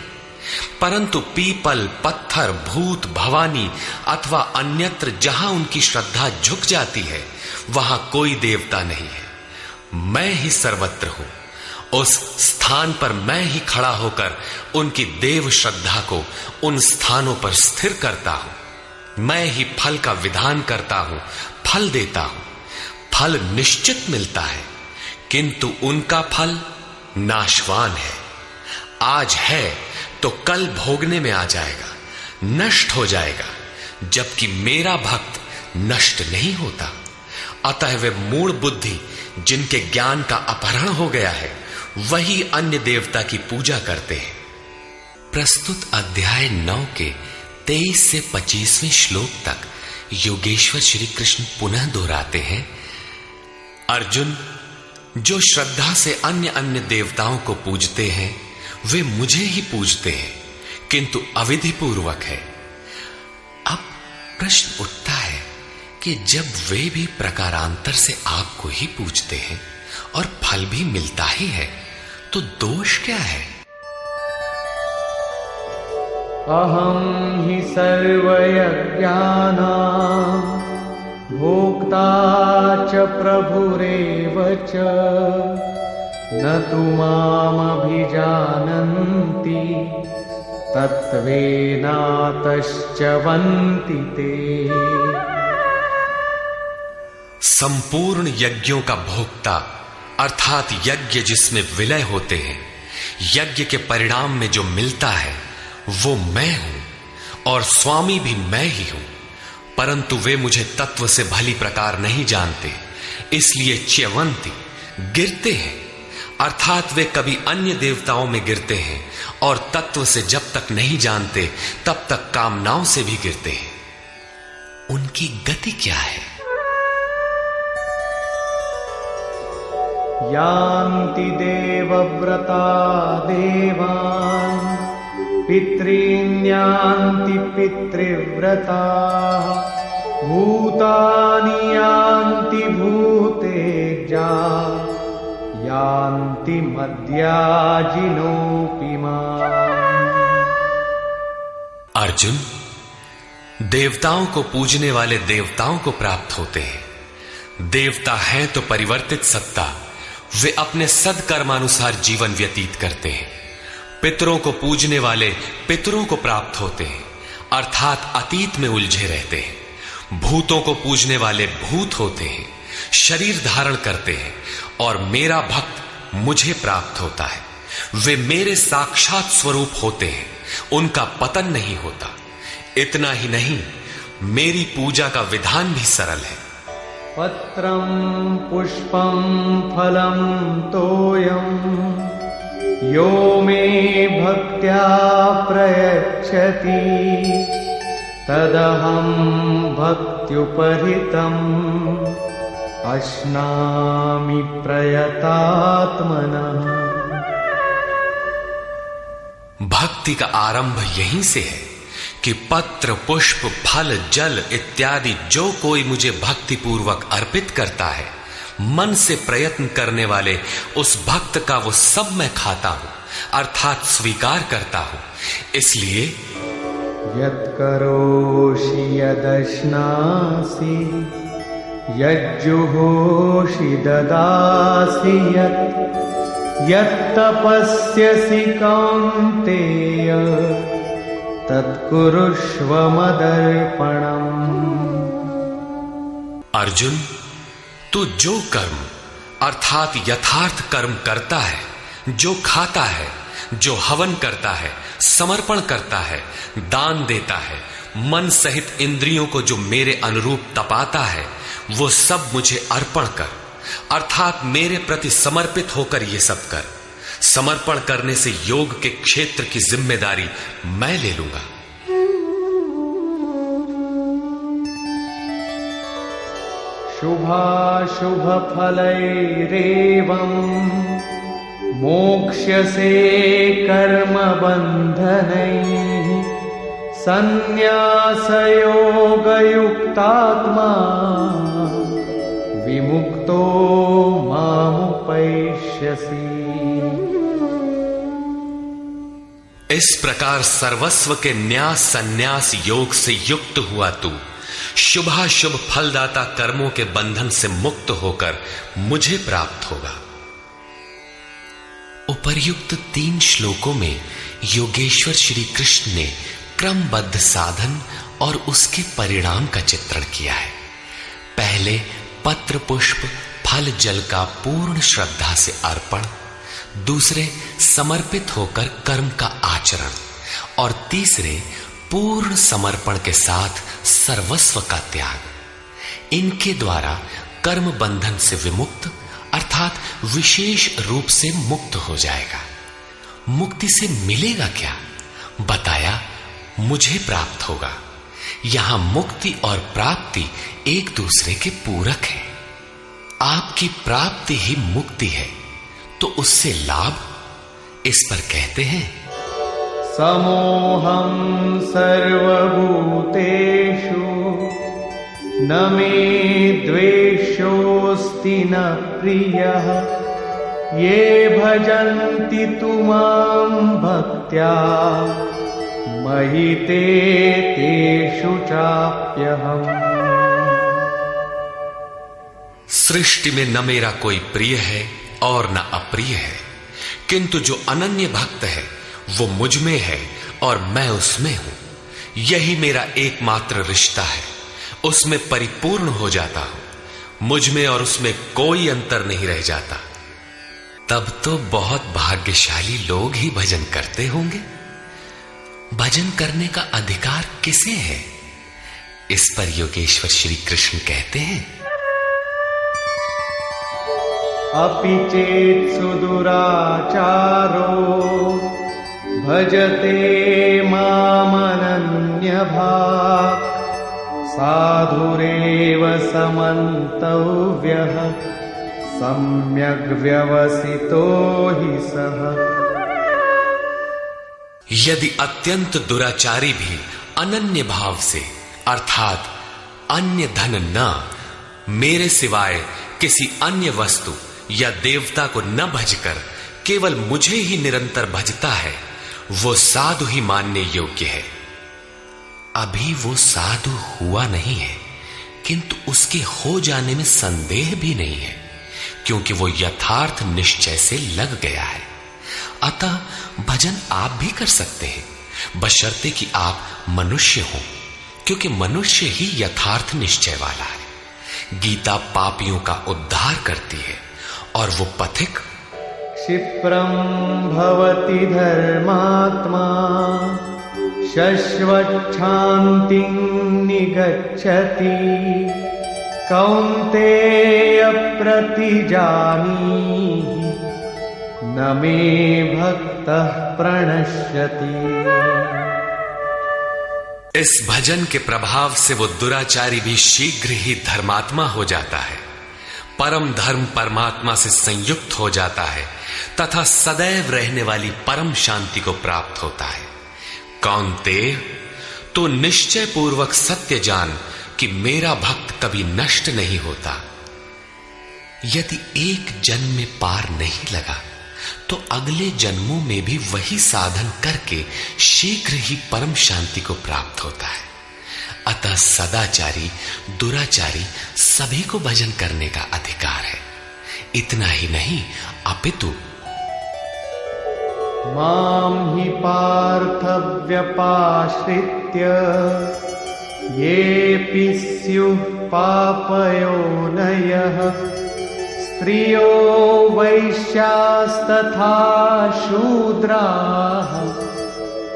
परंतु पीपल, पत्थर, भूत, भवानी अथवा अन्यत्र जहां उनकी श्रद्धा झुक जाती है वहां कोई देवता नहीं है। मैं ही सर्वत्र हूं, उस स्थान पर मैं ही खड़ा होकर उनकी देव श्रद्धा को उन स्थानों पर स्थिर करता हूं। मैं ही फल का विधान करता हूं, फल देता हूं। फल निश्चित मिलता है, किंतु उनका फल नाशवान है। आज है तो कल भोगने में आ जाएगा, नष्ट हो जाएगा, जबकि मेरा भक्त नष्ट नहीं होता। अतः वे मूढ़ बुद्धि जिनके ज्ञान का अपहरण हो गया है वही अन्य देवता की पूजा करते हैं। प्रस्तुत अध्याय 9 के 23 से 25वें श्लोक तक योगेश्वर श्री कृष्ण पुनः दोहराते हैं, अर्जुन, जो श्रद्धा से अन्य अन्य देवताओं को पूजते हैं वे मुझे ही पूजते हैं, किंतु अविधि पूर्वक है। अब प्रश्न उठता है कि जब वे भी प्रकारांतर से आपको ही पूजते हैं और फल भी मिलता ही है, तो दोष क्या है? अहम ही सर्वयज्ञानां भोक्ता च प्रभुरेव च न तु मामभिजानन्ति तत्त्वेनातश्च वन्ति ते। संपूर्ण यज्ञों का भोक्ता अर्थात यज्ञ जिसमें विलय होते हैं, यज्ञ के परिणाम में जो मिलता है वो मैं हूं और स्वामी भी मैं ही हूं, परंतु वे मुझे तत्व से भली प्रकार नहीं जानते, इसलिए च्यवंती गिरते हैं, अर्थात वे कभी अन्य देवताओं में गिरते हैं और तत्व से जब तक नहीं जानते तब तक कामनाओं से भी गिरते हैं। उनकी गति क्या है? यान्ति देवव्रता देवान् पितॄन् यान्ति पितृव्रताः भूतानि यान्ति भूतेजा यान्ति मद्याजिनोऽपि माम्। अर्जुन, देवताओं को पूजने वाले देवताओं को प्राप्त होते हैं। देवता हैं तो परिवर्तित सत्ता, वे अपने सदकर्मानुसार जीवन व्यतीत करते हैं। पितरों को पूजने वाले पितरों को प्राप्त होते हैं, अर्थात अतीत में उलझे रहते हैं। भूतों को पूजने वाले भूत होते हैं, शरीर धारण करते हैं, और मेरा भक्त मुझे प्राप्त होता है। वे मेरे साक्षात स्वरूप होते हैं, उनका पतन नहीं होता। इतना ही नहीं, मेरी पूजा का विधान भी सरल है। पत्रं पुष्पं फलं तोयं यो मे भक्त्या प्रयच्छति तदहं भक्त्युपहृतम् अश्नामि प्रयतात्मनः। भक्ति का आरंभ यहीं से है कि पत्र, पुष्प, फल, जल इत्यादि जो कोई मुझे भक्ति पूर्वक अर्पित करता है, मन से प्रयत्न करने वाले उस भक्त का वो सब मैं खाता हूं, अर्थात स्वीकार करता हूं। इसलिए यत्करोषि यदश्नासि यज्जुहोषि ददासि यत्तपस्यसि कौन्तेय तत्कुरुष्व मदर्पणम्। अर्जुन, तू जो कर्म अर्थात यथार्थ कर्म करता है, जो खाता है, जो हवन करता है, समर्पण करता है, दान देता है, मन सहित इंद्रियों को जो मेरे अनुरूप तपाता है, वो सब मुझे अर्पण कर, अर्थात मेरे प्रति समर्पित होकर ये सब कर। समर्पण करने से योग के क्षेत्र की जिम्मेदारी मैं ले लूंगा। शुभाशुभ फलैरेवं मोक्ष्यसे कर्म बन्धनैः संन्यास योग युक्तात्मा विमुक्तो मामुपैष्यसि। इस प्रकार सर्वस्व के न्यास संन्यास योग से युक्त हुआ तू शुभाशुभ फलदाता कर्मों के बंधन से मुक्त होकर मुझे प्राप्त होगा। उपर्युक्त 3 श्लोकों में योगेश्वर श्री कृष्ण ने क्रमबद्ध साधन और उसके परिणाम का चित्रण किया है। पहले पत्र पुष्प फल जल का पूर्ण श्रद्धा से अर्पण, दूसरे समर्पित होकर कर्म का आचरण, और तीसरे पूर्ण समर्पण के साथ सर्वस्व का त्याग। इनके द्वारा कर्म बंधन से विमुक्त अर्थात विशेष रूप से मुक्त हो जाएगा। मुक्ति से मिलेगा क्या? बताया, मुझे प्राप्त होगा। यहां मुक्ति और प्राप्ति एक दूसरे के पूरक हैं। आपकी प्राप्ति ही मुक्ति है, तो उससे लाभ? इस पर कहते हैं, समोहं सर्वभूतेषु न मे द्वेषोऽस्ति न प्रियः ये भजन्ति तु मां भक्त्या मयि ते तेषु चाप्यहम्। सृष्टि में न मेरा कोई प्रिय है और न अप्रिय है, किंतु जो अनन्य भक्त है वो मुझ में है और मैं उसमें हूं। यही मेरा एकमात्र रिश्ता है, उसमें परिपूर्ण हो जाता हूं। मुझ में और उसमें कोई अंतर नहीं रह जाता। तब तो बहुत भाग्यशाली लोग ही भजन करते होंगे। भजन करने का अधिकार किसे है? इस पर योगेश्वर श्री कृष्ण कहते हैं, अपि चेत् सुदुराचारो भजते मामनन्यभाक् साधुरेव समन्तव्यः सम्यग् व्यवसितो हि सः। यदि अत्यंत दुराचारी भी अनन्य भाव से अर्थात अन्य धन न, मेरे सिवाय किसी अन्य वस्तु या देवता को न भजकर केवल मुझे ही निरंतर भजता है, वो साधु ही मानने योग्य है। अभी वो साधु हुआ नहीं है, किंतु उसके हो जाने में संदेह भी नहीं है, क्योंकि वो यथार्थ निश्चय से लग गया है। अतः भजन आप भी कर सकते हैं, बशर्ते कि आप मनुष्य हो, क्योंकि मनुष्य ही यथार्थ निश्चय वाला है। गीता पापियों का उद्धार करती है और वो पथिक क्षिप्रं भवति धर्मात्मा शश्वच्छान्तिं निगच्छति कौन्तेय प्रतिजानीहि न मे भक्तः प्रणश्यति। इस भजन के प्रभाव से वो दुराचारी भी शीघ्र ही धर्मात्मा हो जाता है, परम धर्म परमात्मा से संयुक्त हो जाता है तथा सदैव रहने वाली परम शांति को प्राप्त होता है। कौन्तेय, तो निश्चय पूर्वक सत्य जान कि मेरा भक्त कभी नष्ट नहीं होता। यदि एक जन्म में पार नहीं लगा तो अगले जन्मों में भी वही साधन करके शीघ्र ही परम शांति को प्राप्त होता है। अतः सदाचारी दुराचारी सभी को भजन करने का अधिकार है। इतना ही नहीं अपितु मां हि पार्थ व्यपाश्रित्य येऽपि स्युः पापयोनयः स्त्रियो वैश्यास्तथा शूद्राः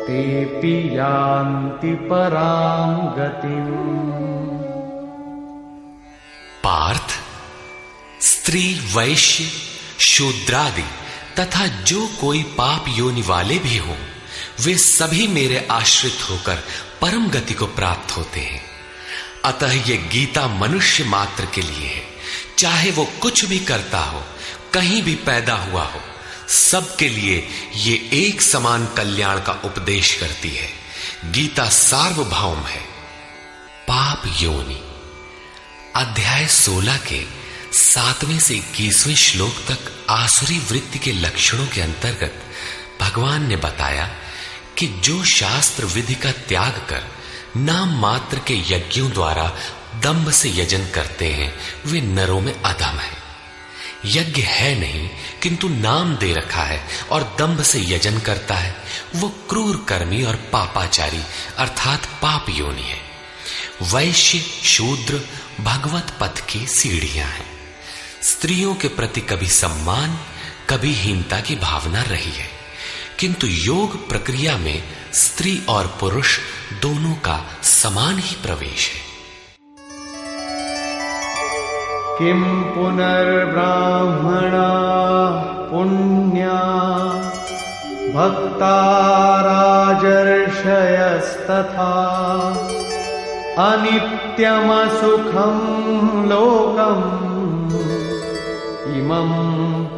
तेऽपि यान्ति परां गतिम्। पार्थ, स्त्री, वैश्य, शूद्रादि तथा जो कोई पाप योनि वाले भी हो, वे सभी मेरे आश्रित होकर परम गति को प्राप्त होते हैं। अतः ये गीता मनुष्य मात्र के लिए है। चाहे वो कुछ भी करता हो, कहीं भी पैदा हुआ हो, सबके लिए ये एक समान कल्याण का उपदेश करती है। गीता सार्वभौम है। पाप योनि अध्याय 16 के 7वें से 21वें श्लोक तक आसुरी वृत्ति के लक्षणों के अंतर्गत भगवान ने बताया कि जो शास्त्र विधि का त्याग कर नाम मात्र के यज्ञों द्वारा दंभ से यजन करते हैं, वे नरों में अधम है। यज्ञ है नहीं किंतु नाम दे रखा है और दंभ से यजन करता है, वो क्रूर कर्मी और पापाचारी अर्थात पाप योनि है। वैश्य, शूद्र भगवत पथ की सीढ़ियां हैं। स्त्रियों के प्रति कभी सम्मान, कभी हीनता की भावना रही है, किंतु योग प्रक्रिया में स्त्री और पुरुष दोनों का समान ही प्रवेश है। किम पुनर्ब्राह्मणा पुण्या भक्ता राजर्षयस्तथा अनित्यमसुखं लोकम् इमं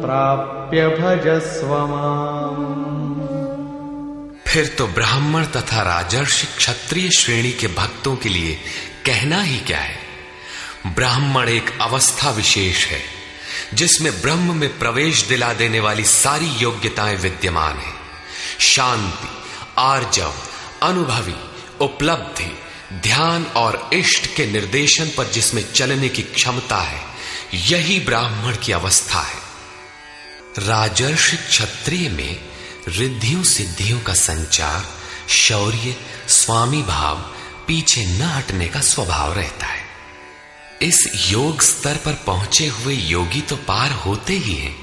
प्राप्य भजस्व माम्। फिर तो ब्राह्मण तथा राजर्षि क्षत्रिय श्रेणी के भक्तों के लिए कहना ही क्या है। ब्राह्मण एक अवस्था विशेष है जिसमें ब्रह्म में प्रवेश दिला देने वाली सारी योग्यताएं विद्यमान हैं। शांति, आर्जव, अनुभवी, उपलब्धि, ध्यान और इष्ट के निर्देशन पर जिसमें चलने की क्षमता है, यही ब्राह्मण की अवस्था है। राजर्षि क्षत्रिय में रिद्धियों सिद्धियों का संचार, शौर्य, स्वामी भाव, पीछे न हटने का स्वभाव रहता है। इस योग स्तर पर पहुंचे हुए योगी तो पार होते ही हैं,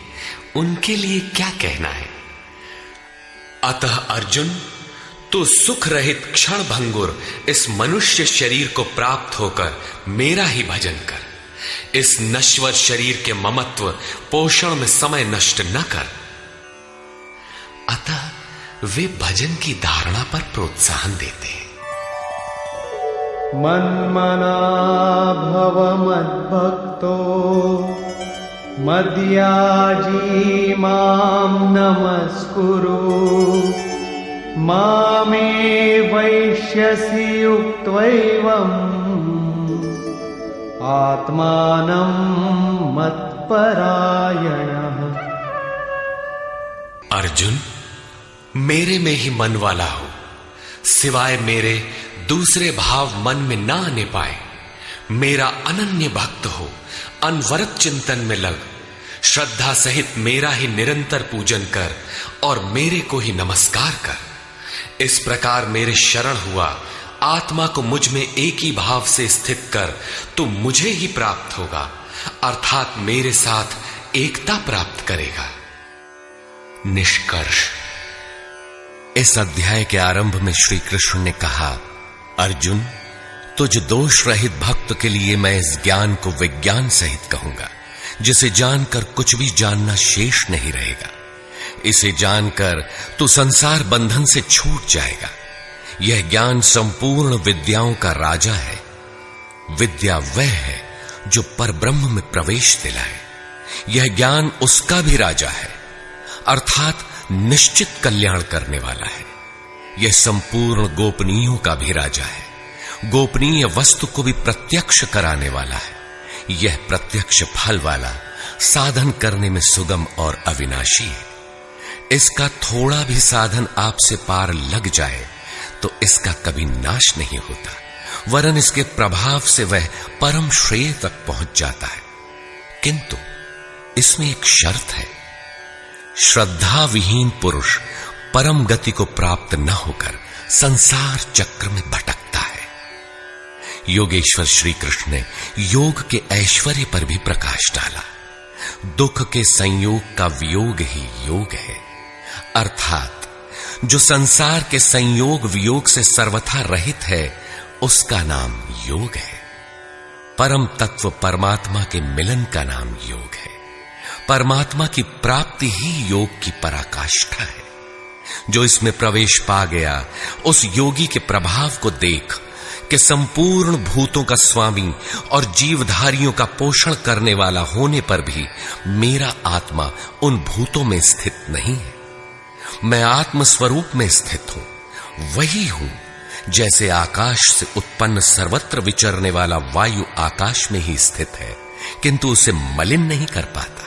उनके लिए क्या कहना है। अतः अर्जुन, तू सुख रहित क्षण भंगुर इस मनुष्य शरीर को प्राप्त होकर मेरा ही भजन कर। इस नश्वर शरीर के ममत्व पोषण में समय नष्ट न कर। अतः वे भजन की धारणा पर प्रोत्साहन देते हैं। मन्मना भव मद्भक्तो मद्याजी मां नमस्कुरु मामे वैश्यसि युक्त्वैवम् आत्मानं मत्परायणः। अर्जुन, मेरे में ही मन वाला हो, सिवाय मेरे दूसरे भाव मन में ना आने पाए। मेरा अनन्य भक्त हो, अनवरत चिंतन में लग, श्रद्धा सहित मेरा ही निरंतर पूजन कर और मेरे को ही नमस्कार कर। इस प्रकार मेरे शरण हुआ आत्मा को मुझ में एक ही भाव से स्थित कर, तो मुझे ही प्राप्त होगा, अर्थात मेरे साथ एकता प्राप्त करेगा। निष्कर्ष, इस अध्याय के आरंभ में श्री कृष्ण ने कहा, अर्जुन, तुझ दोष रहित भक्त के लिए मैं इस ज्ञान को विज्ञान सहित कहूंगा, जिसे जानकर कुछ भी जानना शेष नहीं रहेगा। इसे जानकर तू संसार बंधन से छूट जाएगा। यह ज्ञान संपूर्ण विद्याओं का राजा है। विद्या वह है जो परब्रह्म में प्रवेश दिलाए। यह ज्ञान उसका भी राजा है, अर्थात निश्चित कल्याण करने वाला है। यह संपूर्ण गोपनीयों का भी राजा है। गोपनीय वस्तु को भी प्रत्यक्ष कराने वाला है। यह प्रत्यक्ष फल वाला, साधन करने में सुगम और अविनाशी है। इसका थोड़ा भी साधन आपसे पार लग जाए तो इसका कभी नाश नहीं होता, वरन इसके प्रभाव से वह परम श्रेय तक पहुंच जाता है। किंतु इसमें एक शर्त है, श्रद्धा विहीन पुरुष परम गति को प्राप्त न होकर संसार चक्र में भटकता है। योगेश्वर श्री कृष्ण ने योग के ऐश्वर्य पर भी प्रकाश डाला। दुख के संयोग का वियोग ही योग है। अर्थात जो संसार के संयोग वियोग से सर्वथा रहित है, उसका नाम योग है। परम तत्व परमात्मा के मिलन का नाम योग है। परमात्मा की प्राप्ति ही योग की पराकाष्ठा है। जो इसमें प्रवेश पा गया, उस योगी के प्रभाव को देख कि संपूर्ण भूतों का स्वामी और जीवधारियों का पोषण करने वाला होने पर भी मेरा आत्मा उन भूतों में स्थित नहीं है। मैं आत्म स्वरूप में स्थित हूं। वही हूं जैसे आकाश से उत्पन्न सर्वत्र विचरने वाला वायु आकाश में ही स्थित है, किंतु उसे मलिन नहीं कर पाता।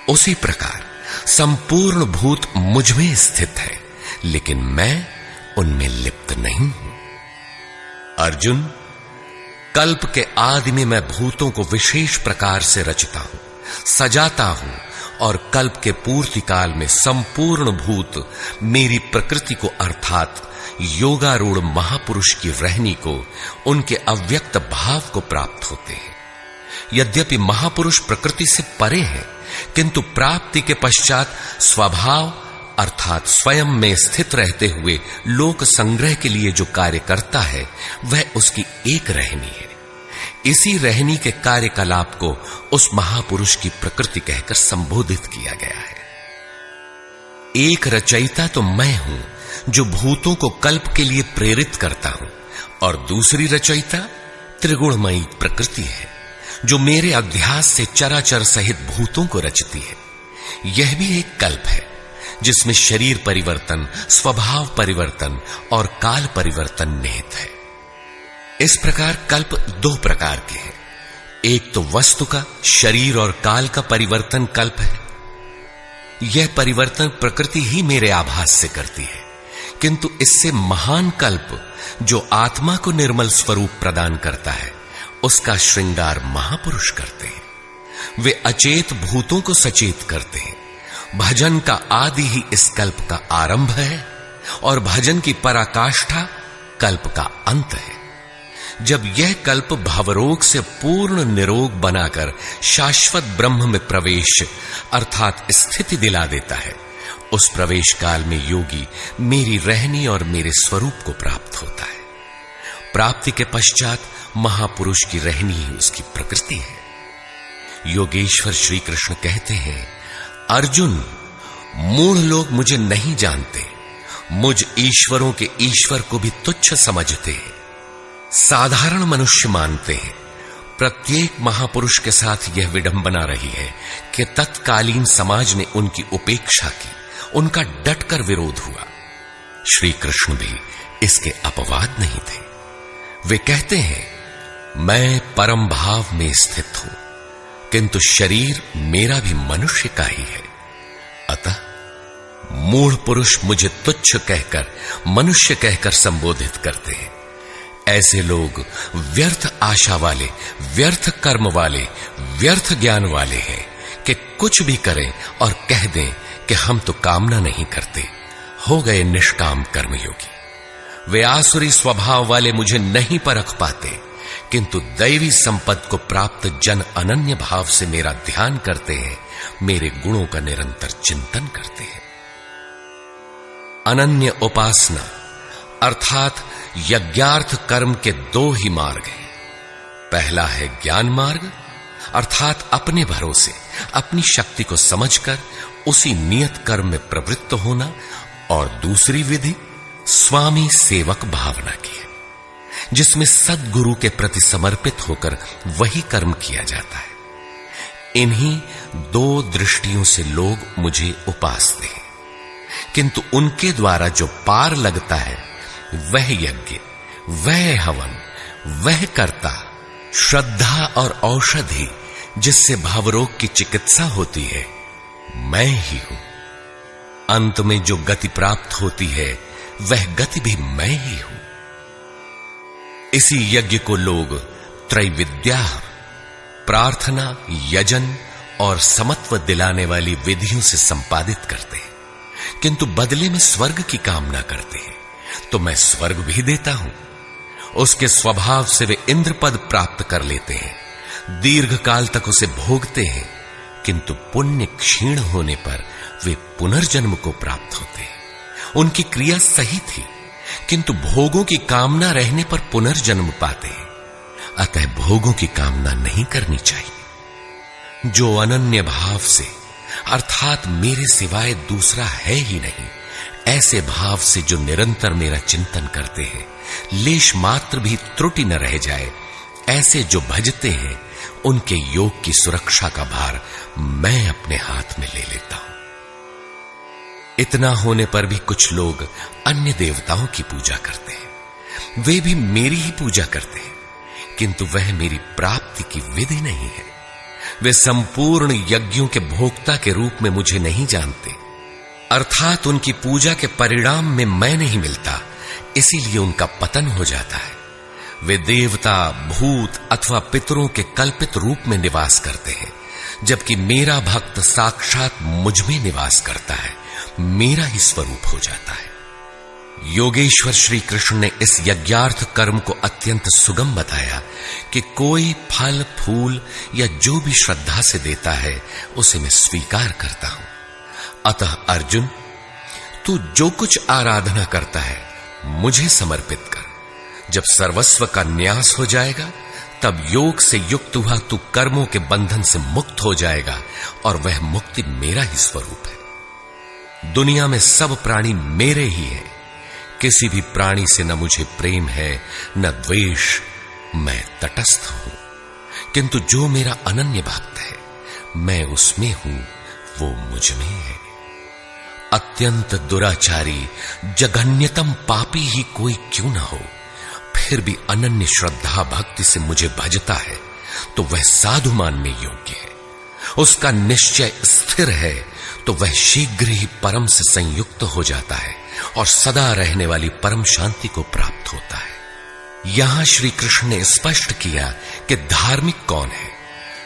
उसी प्रकार संपूर्ण भूत मुझ में स्थित है, लेकिन मैं उनमें लिप्त नहीं हूं। अर्जुन, कल्प के आदि में मैं भूतों को विशेष प्रकार से रचता हूं, सजाता हूं, और कल्प के पूर्ति काल में संपूर्ण भूत मेरी प्रकृति को अर्थात योगारूढ़ महापुरुष की रहनी को, उनके अव्यक्त भाव को प्राप्त होते हैं। यद्यपि महापुरुष प्रकृति से परे हैं, किंतु प्राप्ति के पश्चात स्वभाव अर्थात स्वयं में स्थित रहते हुए लोक संग्रह के लिए जो कार्य करता है, वह उसकी एक रहनी है। इसी रहनी के कार्यकलाप को उस महापुरुष की प्रकृति कहकर संबोधित किया गया है। एक रचयिता तो मैं हूं जो भूतों को कल्प के लिए प्रेरित करता हूं, और दूसरी रचयिता त्रिगुणमयी प्रकृति है जो मेरे अध्यास से चराचर सहित भूतों को रचती है। यह भी एक कल्प है जिसमें शरीर परिवर्तन, स्वभाव परिवर्तन और काल परिवर्तन निहित है। इस प्रकार कल्प दो प्रकार के हैं। एक तो वस्तु का, शरीर और काल का परिवर्तन कल्प है। यह परिवर्तन प्रकृति ही मेरे आभास से करती है, किंतु इससे महान कल्प जो आत्मा को निर्मल स्वरूप प्रदान करता है, उसका श्रृंगार महापुरुष करते हैं। वे अचेत भूतों को सचेत करते हैं। भजन का आदि ही इस कल्प का आरंभ है, और भजन की पराकाष्ठा कल्प का अंत है। जब यह कल्प भवरोग से पूर्ण निरोग बनाकर शाश्वत ब्रह्म में प्रवेश अर्थात स्थिति दिला देता है, उस प्रवेश काल में योगी मेरी रहनी और मेरे स्वरूप को प्राप्त होता है। प्राप्ति के पश्चात महापुरुष की रहनी ही उसकी प्रकृति है। योगेश्वर श्री कृष्ण कहते हैं, अर्जुन, मूढ़ लोग मुझे नहीं जानते, मुझ ईश्वरों के ईश्वर को भी तुच्छ समझते हैं, साधारण मनुष्य मानते हैं। प्रत्येक महापुरुष के साथ यह विडंबना रही है कि तत्कालीन समाज ने उनकी उपेक्षा की, उनका डटकर विरोध हुआ। श्री कृष्ण भी इसके अपवाद नहीं थे। वे कहते हैं, मैं परम भाव में स्थित हूं, किंतु शरीर मेरा भी मनुष्य का ही है। अतः मूढ़ पुरुष मुझे तुच्छ कहकर, मनुष्य कहकर संबोधित करते हैं। ऐसे लोग व्यर्थ आशा वाले, व्यर्थ कर्म वाले, व्यर्थ ज्ञान वाले हैं कि कुछ भी करें और कह दें कि हम तो कामना नहीं करते, हो गए निष्काम कर्मयोगी। वे आसुरी स्वभाव वाले मुझे नहीं परख पाते, किंतु दैवी संपत्ति को प्राप्त जन अनन्य भाव से मेरा ध्यान करते हैं, मेरे गुणों का निरंतर चिंतन करते हैं। अनन्य उपासना अर्थात यज्ञार्थ कर्म के दो ही मार्ग हैं। पहला है ज्ञान मार्ग अर्थात अपने भरोसे, अपनी शक्ति को समझकर उसी नियत कर्म में प्रवृत्त होना, और दूसरी विधि स्वामी सेवक भावना की है, जिसमें सद्गुरु के प्रति समर्पित होकर वही कर्म किया जाता है। इन्हीं दो दृष्टियों से लोग मुझे उपासते हैं, किंतु उनके द्वारा जो पार लगता है, वह यज्ञ, वह हवन, वह कर्ता, श्रद्धा और औषधि जिससे भावरोग की चिकित्सा होती है, मैं ही हूं। अंत में जो गति प्राप्त होती है, वह गति भी मैं ही हूं। इसी यज्ञ को लोग त्रैविद्या, प्रार्थना, यजन और समत्व दिलाने वाली विधियों से संपादित करते हैं, किंतु बदले में स्वर्ग की कामना करते हैं। तो मैं स्वर्ग भी देता हूं। उसके स्वभाव से वे इंद्र पद प्राप्त कर लेते हैं, दीर्घ काल तक उसे भोगते हैं, किंतु पुण्य क्षीण होने पर वे पुनर्जन्म को प्राप्त होते हैं। उनकी क्रिया सही थी, किंतु भोगों की कामना रहने पर पुनर्जन्म पाते हैं। अतः भोगों की कामना नहीं करनी चाहिए। जो अनन्य भाव से, अर्थात मेरे सिवाय दूसरा है ही नहीं, ऐसे भाव से जो निरंतर मेरा चिंतन करते हैं, लेश मात्र भी त्रुटि न रह जाए, ऐसे जो भजते हैं, उनके योग की सुरक्षा का भार मैं अपने हाथ में ले लेता हूं। इतना होने पर भी कुछ लोग अन्य देवताओं की पूजा करते हैं। वे भी मेरी ही पूजा करते हैं, किंतु वह मेरी प्राप्ति की विधि नहीं है। वे संपूर्ण यज्ञों के भोक्ता के रूप में मुझे नहीं जानते, अर्थात उनकी पूजा के परिणाम में मैं नहीं मिलता, इसीलिए उनका पतन हो जाता है। वे देवता, भूत अथवा पितरों के कल्पित रूप में निवास करते हैं, जबकि मेरा भक्त साक्षात मुझ में निवास करता है, मेरा ही स्वरूप हो जाता है। योगेश्वर श्री कृष्ण ने इस यज्ञार्थ कर्म को अत्यंत सुगम बताया कि कोई फल फूल या जो भी श्रद्धा से देता है, उसे मैं स्वीकार करता हूं। अतः अर्जुन, तू जो कुछ आराधना करता है मुझे समर्पित कर। जब सर्वस्व का न्यास हो जाएगा, तब योग से युक्त हुआ तू कर्मों के बंधन से मुक्त हो जाएगा, और वह मुक्ति मेरा ही स्वरूप है। दुनिया में सब प्राणी मेरे ही हैं। किसी भी प्राणी से न मुझे प्रेम है न द्वेष, मैं तटस्थ हूं। किंतु जो मेरा अनन्य भक्त है, मैं उसमें हूं, वो मुझ में है। अत्यंत दुराचारी, जघन्यतम पापी ही कोई क्यों न हो, फिर भी अनन्य श्रद्धा भक्ति से मुझे भजता है, तो वह साधु मानने योग्य है। उसका निश्चय स्थिर है, तो वह शीघ्र ही परम से संयुक्त हो जाता है और सदा रहने वाली परम शांति को प्राप्त होता है। यहां श्री कृष्ण ने स्पष्ट किया कि धार्मिक कौन है।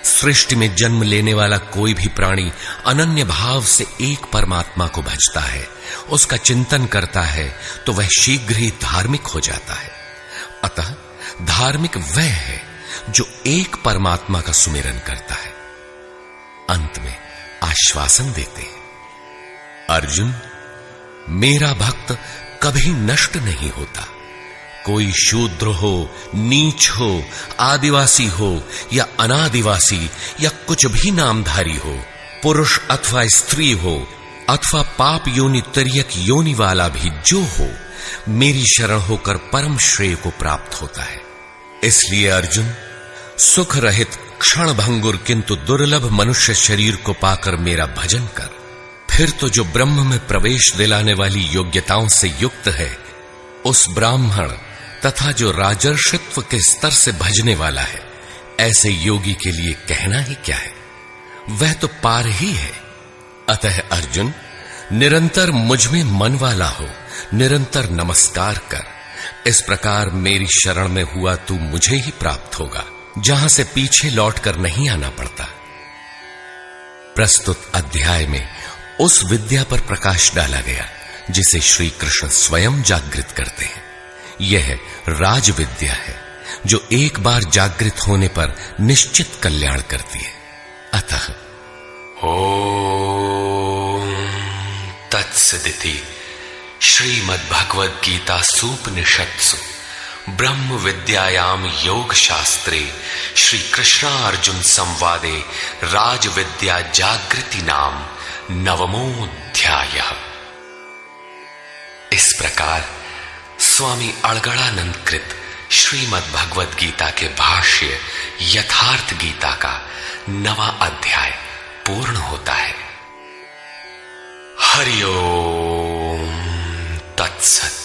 सृष्टि में जन्म लेने वाला कोई भी प्राणी अनन्य भाव से एक परमात्मा को भजता है, उसका चिंतन करता है, तो वह शीघ्र ही धार्मिक हो जाता है। अतः धार्मिक वह है जो एक परमात्मा का सुमिरन करता है। अंत में आश्वासन देते हैं, अर्जुन, मेरा भक्त कभी नष्ट नहीं होता। कोई शूद्र हो, नीच हो, आदिवासी हो या अनादिवासी या कुछ भी नामधारी हो, पुरुष अथवा स्त्री हो, अथवा पाप योनि तिर्यक योनि वाला भी जो हो, मेरी शरण होकर परम श्रेय को प्राप्त होता है। इसलिए अर्जुन, सुख रहित क्षण भंगुर किंतु दुर्लभ मनुष्य शरीर को पाकर मेरा भजन कर। फिर तो जो ब्रह्म में प्रवेश दिलाने वाली योग्यताओं से युक्त है, उस ब्राह्मण तथा जो राजर्षित्व के स्तर से भजने वाला है, ऐसे योगी के लिए कहना ही क्या है, वह तो पार ही है। अतः अर्जुन, निरंतर मुझ में मन वाला हो, निरंतर नमस्कार कर। इस प्रकार मेरी शरण में हुआ तू मुझे ही प्राप्त होगा, जहां से पीछे लौटकर नहीं आना पड़ता। प्रस्तुत अध्याय में उस विद्या पर प्रकाश डाला गया जिसे श्री कृष्ण स्वयं जागृत करते हैं। यह राज विद्या है जो एक बार जागृत होने पर निश्चित कल्याण करती है। अतः ओम तत्सदिति श्रीमद्भगवद गीता सूपनिषत्सु ब्रह्म विद्यायाम योग शास्त्रे श्री कृष्णार्जुन संवादे राज विद्या जागृति नाम नवमोऽध्यायः। इस प्रकार स्वामी अड़गड़ानंद कृत श्रीमद् भगवद गीता के भाष्य यथार्थ गीता का 9वां अध्याय पूर्ण होता है। हरि ओम तत्सत।